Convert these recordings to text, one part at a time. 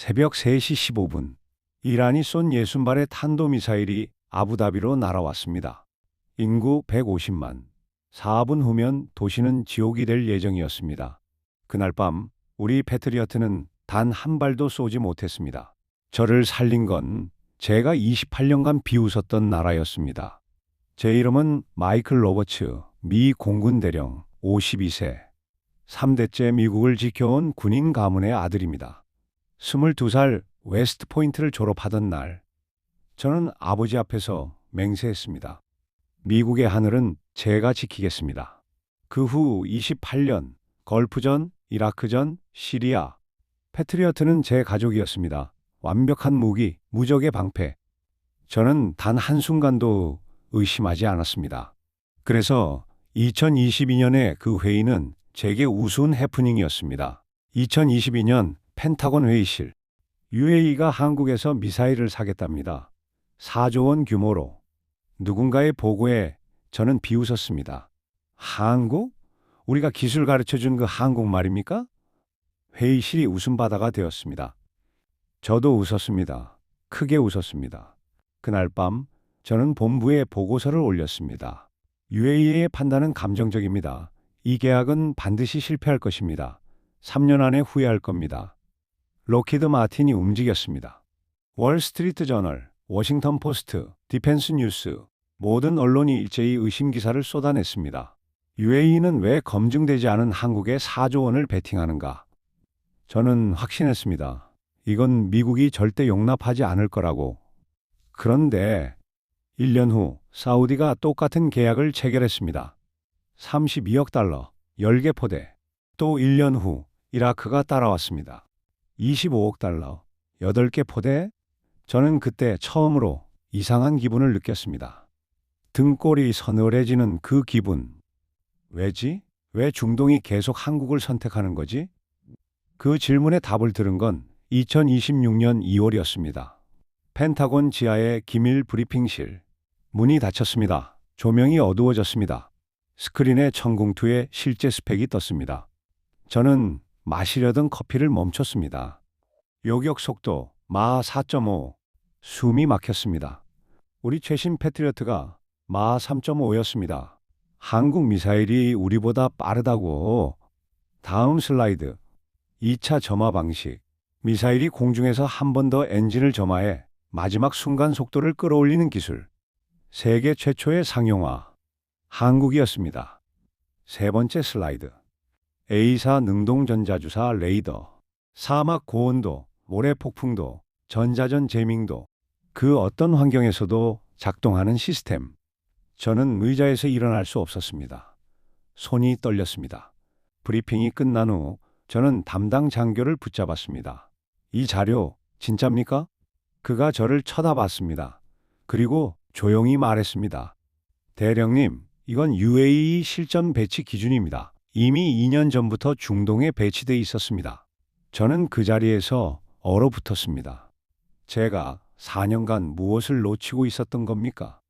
새벽 3시 15분, 이란이 쏜 60발의 탄도미사일이 아부다비로 날아왔습니다. 인구 150만. 4분 후면 도시는 지옥이 될 예정이었습니다. 그날 밤 우리 패트리어트는 단 한 발도 쏘지 못했습니다. 저를 살린 건 제가 28년간 비웃었던 나라였습니다. 제 이름은 마이클 로버츠, 미 공군 대령, 52세. 3대째 미국을 지켜온 군인 가문의 아들입니다. 22살 웨스트포인트를 졸업하던 날, 저는 아버지 앞에서 맹세했습니다. 미국의 하늘은 제가 지키겠습니다. 그 후 28년, 걸프전, 이라크전, 시리아, 패트리어트는 제 가족이었습니다. 완벽한 무기, 무적의 방패. 저는 단 한순간도 의심하지 않았습니다. 그래서 2022년의 그 회의는 제게 우스운 해프닝이었습니다. 2022년 펜타곤 회의실. UAE가 한국에서 미사일을 사겠답니다. 4조 원 규모로. 누군가의 보고에 저는 비웃었습니다. 한국? 우리가 기술 가르쳐준 그 한국 말입니까? 회의실이 웃음바다가 되었습니다. 저도 웃었습니다. 크게 웃었습니다. 그날 밤 저는 본부에 보고서를 올렸습니다. UAE의 판단은 감정적입니다. 이 계약은 반드시 실패할 것입니다. 3년 안에 후회할 겁니다. 록히드 마틴이 움직였습니다. 월스트리트 저널, 워싱턴 포스트, 디펜스 뉴스, 모든 언론이 일제히 의심 기사를 쏟아냈습니다. UAE는 왜 검증되지 않은 한국에 4조 원을 베팅하는가? 저는 확신했습니다. 이건 미국이 절대 용납하지 않을 거라고. 그런데 1년 후 사우디가 똑같은 계약을 체결했습니다. 32억 달러, 10개 포대. 또 1년 후 이라크가 따라왔습니다. 25억 달러, 8개 포대? 저는 그때 처음으로 이상한 기분을 느꼈습니다. 등골이 서늘해지는 그 기분. 왜지? 왜 중동이 계속 한국을 선택하는 거지? 그 질문에 답을 들은 건 2026년 2월이었습니다. 펜타곤 지하의 기밀 브리핑실. 문이 닫혔습니다. 조명이 어두워졌습니다. 스크린에 천공투의 실제 스펙이 떴습니다. 저는 마시려던 커피를 멈췄습니다. 요격 속도 마 4.5. 숨이 막혔습니다. 우리 최신 패트리어트가 마 3.5였습니다. 한국 미사일이 우리보다 빠르다고. 다음 슬라이드. 2차 점화 방식. 미사일이 공중에서 한 번 더 엔진을 점화해 마지막 순간 속도를 끌어올리는 기술. 세계 최초의 상용화. 한국이었습니다. 세 번째 슬라이드. A사 능동전자주사 레이더. 사막 고온도, 모래 폭풍도, 전자전 제밍도, 그 어떤 환경에서도 작동하는 시스템. 저는 의자에서 일어날 수 없었습니다. 손이 떨렸습니다. 브리핑이 끝난 후 저는 담당 장교를 붙잡았습니다. 이 자료 진짜입니까? 그가 저를 쳐다봤습니다. 그리고 조용히 말했습니다. 대령님, 이건 UAE 실전 배치 기준입니다. 이미 2년 전부터 중동에 배치돼 있었습니다. 저는 그 자리에서 얼어붙었습니다. 제가 4년간 무엇을 놓치고 있었던 겁니까?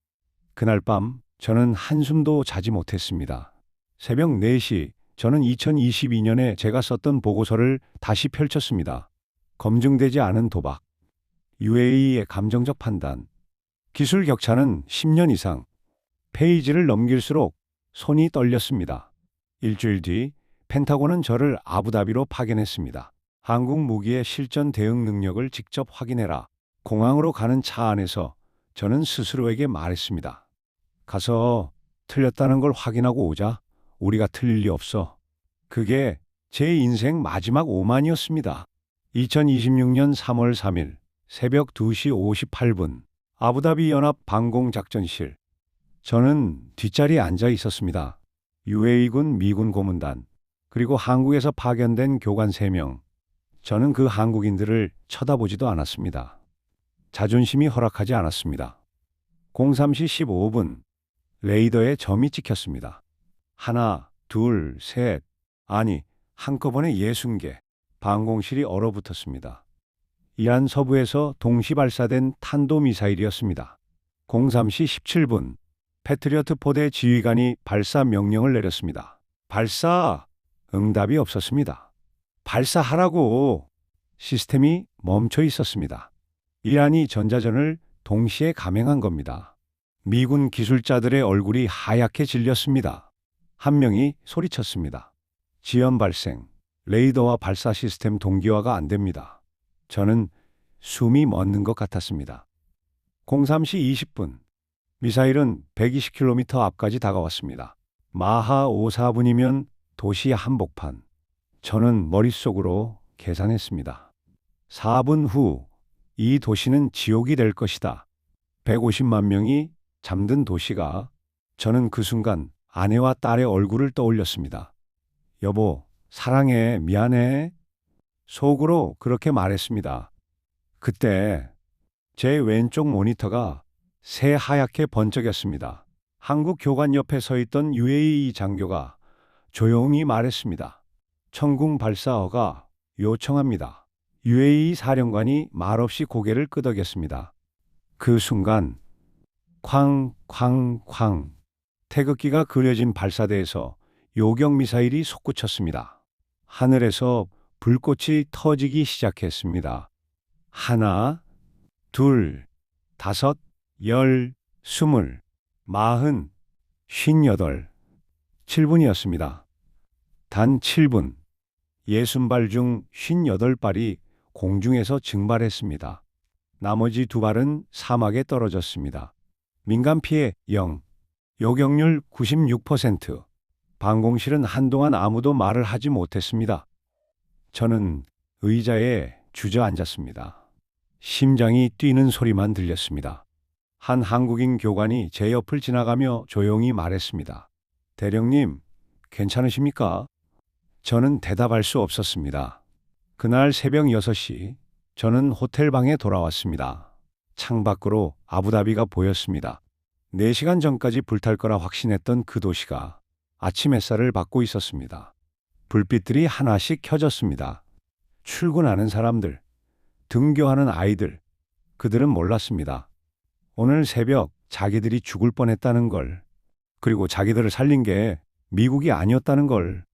그날 밤 저는 한숨도 자지 못했습니다. 새벽 4시 저는 2022년에 제가 썼던 보고서를 다시 펼쳤습니다. 검증되지 않은 도박, UAE의 감정적 판단, 기술 격차는 10년 이상. 페이지를 넘길수록 손이 떨렸습니다. 일주일 뒤 펜타곤은 저를 아부다비로 파견했습니다. 한국 무기의 실전 대응 능력을 직접 확인해라. 공항으로 가는 차 안에서 저는 스스로에게 말했습니다. 가서 틀렸다는 걸 확인하고 오자. 우리가 틀릴 리 없어. 그게 제 인생 마지막 오만이었습니다. 2026년 3월 3일 새벽 2시 58분 아부다비 연합 방공작전실. 저는 뒷자리에 앉아 있었습니다. UAE군 미군 고문단, 그리고 한국에서 파견된 교관 3명. 저는 그 한국인들을 쳐다보지도 않았습니다. 자존심이 허락하지 않았습니다. 03시 15분 레이더에 점이 찍혔습니다. 하나, 둘, 셋, 아니 한꺼번에 60개. 방공실이 얼어붙었습니다. 이란 서부에서 동시 발사된 탄도미사일이었습니다. 03시 17분 패트리어트 포대 지휘관이 발사 명령을 내렸습니다. 발사! 응답이 없었습니다. 발사하라고! 시스템이 멈춰 있었습니다. 이란이 전자전을 동시에 감행한 겁니다. 미군 기술자들의 얼굴이 하얗게 질렸습니다. 한 명이 소리쳤습니다. 지연 발생, 레이더와 발사 시스템 동기화가 안 됩니다. 저는 숨이 멎는 것 같았습니다. 03시 20분, 미사일은 120km 앞까지 다가왔습니다. 마하 54분이면 도시 한복판. 저는 머릿속으로 계산했습니다. 4분 후, 이 도시는 지옥이 될 것이다. 150만 명이 잠든 도시가. 저는 그 순간 아내와 딸의 얼굴을 떠올렸습니다. 여보, 사랑해, 미안해. 속으로 그렇게 말했습니다. 그때 제 왼쪽 모니터가 새하얗게 번쩍였습니다. 한국 교관 옆에 서 있던 UAE 장교가 조용히 말했습니다. 천궁 발사어가 요청합니다. UAE 사령관이 말없이 고개를 끄덕였습니다. 그 순간 쾅쾅쾅 태극기가 그려진 발사대에서 요격 미사일이 솟구쳤습니다. 하늘에서 불꽃이 터지기 시작했습니다. 하나, 둘, 다섯, 열, 스물, 마흔, 58, 7분이었습니다. 단 7분, 60발 중 58발이 공중에서 증발했습니다. 나머지 2발은 사막에 떨어졌습니다. 민간 피해 0, 요격률 96%. 방공실은 한동안 아무도 말을 하지 못했습니다. 저는 의자에 주저앉았습니다. 심장이 뛰는 소리만 들렸습니다. 한 한국인 교관이 제 옆을 지나가며 조용히 말했습니다. 대령님, 괜찮으십니까? 저는 대답할 수 없었습니다. 그날 새벽 6시, 저는 호텔 방에 돌아왔습니다. 창밖으로 아부다비가 보였습니다. 4시간 전까지 불탈 거라 확신했던 그 도시가 아침 햇살을 받고 있었습니다. 불빛들이 하나씩 켜졌습니다. 출근하는 사람들, 등교하는 아이들, 그들은 몰랐습니다. 오늘 새벽 자기들이 죽을 뻔했다는 걸, 그리고 자기들을 살린 게 미국이 아니었다는 걸.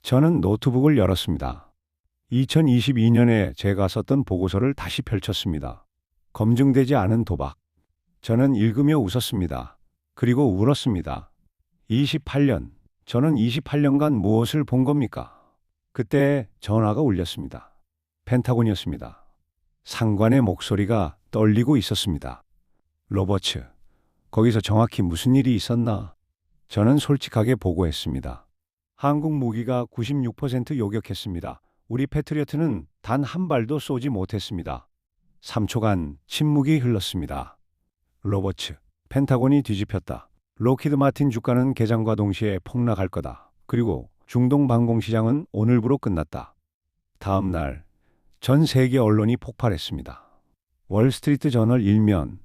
저는 노트북을 열었습니다. 2022년에 제가 썼던 보고서를 다시 펼쳤습니다. 검증되지 않은 도박. 저는 읽으며 웃었습니다. 그리고 울었습니다. 28년, 저는 28년간 무엇을 본 겁니까? 그때 전화가 울렸습니다. 펜타곤이었습니다. 상관의 목소리가 떨리고 있었습니다. 로버츠, 거기서 정확히 무슨 일이 있었나? 저는 솔직하게 보고했습니다. 한국 무기가 96% 요격했습니다. 우리 패트리어트는 단 한 발도 쏘지 못했습니다. 3초간 침묵이 흘렀습니다. 로버츠, 펜타곤이 뒤집혔다. 로키드 마틴 주가는 개장과 동시에 폭락할 거다. 그리고 중동 방공시장은 오늘부로 끝났다. 다음 날, 전 세계 언론이 폭발했습니다. 월스트리트 저널 일면,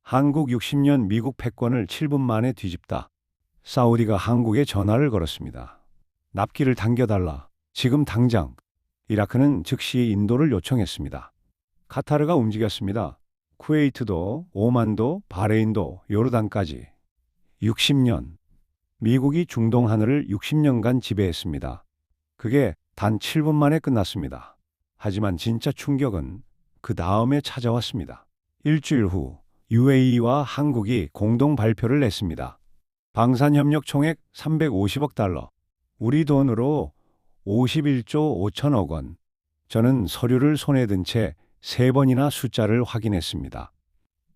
한국 60년 미국 패권을 7분 만에 뒤집다. 사우디가 한국에 전화를 걸었습니다. 납기를 당겨달라. 지금 당장. 이라크는 즉시 인도를 요청했습니다. 카타르가 움직였습니다. 쿠웨이트도, 오만도, 바레인도, 요르단까지. 60년. 미국이 중동 하늘을 60년간 지배했습니다. 그게 단 7분 만에 끝났습니다. 하지만 진짜 충격은 그 다음에 찾아왔습니다. 일주일 후 UAE와 한국이 공동 발표를 냈습니다. 방산협력 총액 350억 달러. 우리 돈으로 51조 5천억 원. 저는 서류를 손에 든 채 3번이나 숫자를 확인했습니다.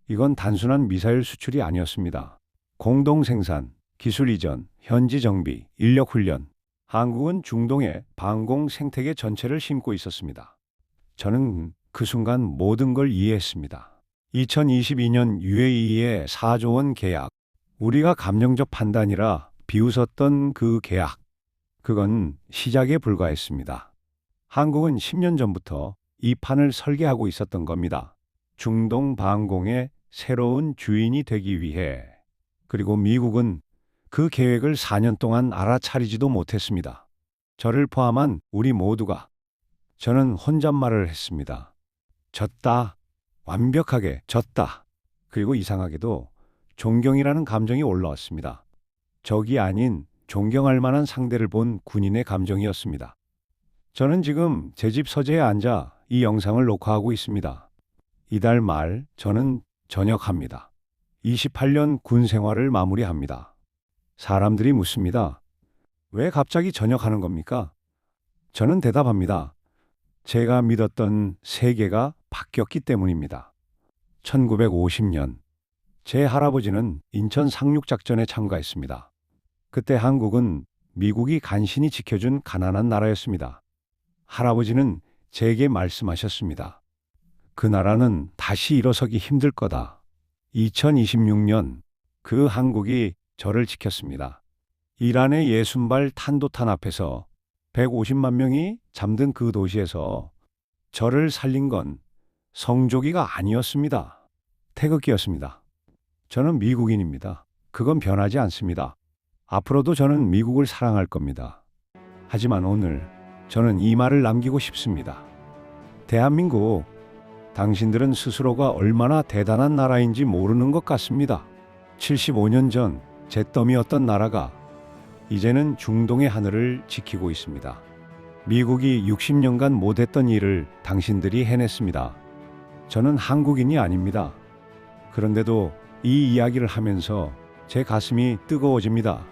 이건 단순한 미사일 수출이 아니었습니다. 공동 생산, 기술 이전, 현지 정비, 인력 훈련. 한국은 중동의 방공 생태계 전체를 심고 있었습니다. 저는 그 순간 모든 걸 이해했습니다. 2022년 UAE의 4조 원 계약. 우리가 감정적 판단이라 비웃었던 그 계약. 그건 시작에 불과했습니다. 한국은 10년 전부터 이 판을 설계하고 있었던 겁니다. 중동 방공의 새로운 주인이 되기 위해. 그리고 미국은 그 계획을 4년 동안 알아차리지도 못했습니다. 저를 포함한 우리 모두가. 저는 혼잣말을 했습니다. 졌다. 완벽하게 졌다. 그리고 이상하게도 존경이라는 감정이 올라왔습니다. 적이 아닌 존경할 만한 상대를 본 군인의 감정이었습니다. 저는 지금 제 집 서재에 앉아 이 영상을 녹화하고 있습니다. 이달 말 저는 전역합니다. 28년 군 생활을 마무리합니다. 사람들이 묻습니다. 왜 갑자기 전역하는 겁니까? 저는 대답합니다. 제가 믿었던 세계가 바뀌었기 때문입니다. 1950년 제 할아버지는 인천 상륙작전에 참가했습니다. 그때 한국은 미국이 간신히 지켜준 가난한 나라였습니다. 할아버지는 제게 말씀하셨습니다. 그 나라는 다시 일어서기 힘들 거다. 2026년 그 한국이 저를 지켰습니다. 이란의 60발 탄도탄 앞에서 150만 명이 잠든 그 도시에서 저를 살린 건 성조기가 아니었습니다. 태극기였습니다. 저는 미국인입니다. 그건 변하지 않습니다. 앞으로도 저는 미국을 사랑할 겁니다. 하지만 오늘 저는 이 말을 남기고 싶습니다. 대한민국, 당신들은 스스로가 얼마나 대단한 나라인지 모르는 것 같습니다. 75년 전 잿더미였던 나라가 이제는 중동의 하늘을 지키고 있습니다. 미국이 60년간 못했던 일을 당신들이 해냈습니다. 저는 한국인이 아닙니다. 그런데도 이 이야기를 하면서 제 가슴이 뜨거워집니다.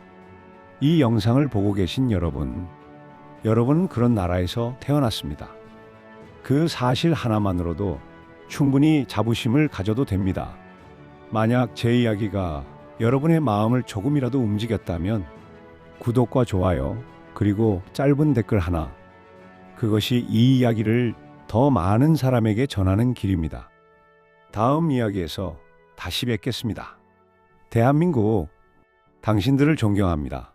이 영상을 보고 계신 여러분은 그런 나라에서 태어났습니다. 그 사실 하나만으로도 충분히 자부심을 가져도 됩니다. 만약 제 이야기가 여러분의 마음을 조금이라도 움직였다면 구독과 좋아요, 그리고 짧은 댓글 하나, 그것이 이 이야기를 더 많은 사람에게 전하는 길입니다. 다음 이야기에서 다시 뵙겠습니다. 대한민국, 당신들을 존경합니다.